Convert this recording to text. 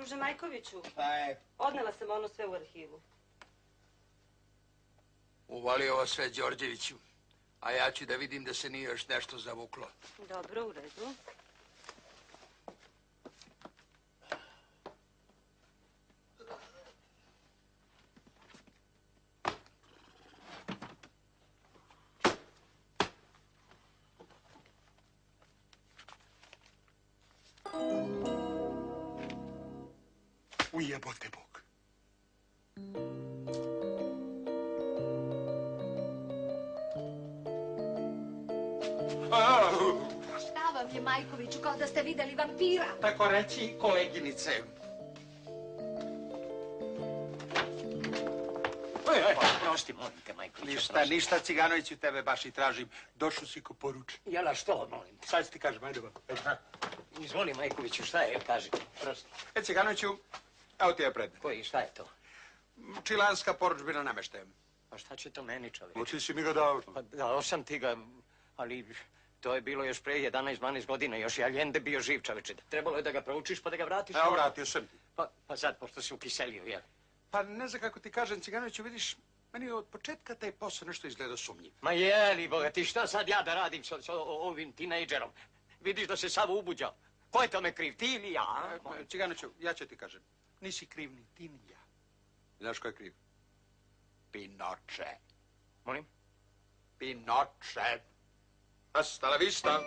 Druže Majkoviću. Šta je? Odnela sam ono sve u arhivu. Uvali ovo sve Đorđeviću, a ja ću da vidim da se nije još nešto zavuklo. Dobro, u redu. Ujebote Bog. Šta vam je, Majkoviću, kao da ste videli vampira? Tako reći, koleginice. Prosti, molim te, Majkoviću. Ništa, Ciganoviću, tebe baš i tražim. Došao si ko poruči. Jela, što, molim te? Sad ti kažem, ajde vam. Izvoli, Majkoviću, šta je, kaži. Prosti. Ciganoviću, evo ti je predmet. Koji, šta je to? Čilanska poručbina nameštajem. Pa šta će to meni, čovječe? Ti si mi ga dao. Pa dao sam ti ga, ali to je bilo još pre 11-12 godina, još je Allende bio živ, čoveče. Trebalo je da ga proučiš pa da ga vratiš. Evo, vratio sam ti. Pa sad, pošto si ukiselio, jel? Pa ne znam kako ti kažem, Ciganoviću, vidiš, meni od početka taj posao nešto izgleda sumnjiv. Ma jeli, Boga, ti šta sad ja da radim s ovim tinejdžerom? Vidiš da se sav ubuđao. Ko je tome kriv, ti ili ja? Ciganoviću, ja ću ti kažem, nisi kriv ni ti ni ja. Znaš ko je kriv? Pinoče. Molim? Pinoče. Hasta la vista.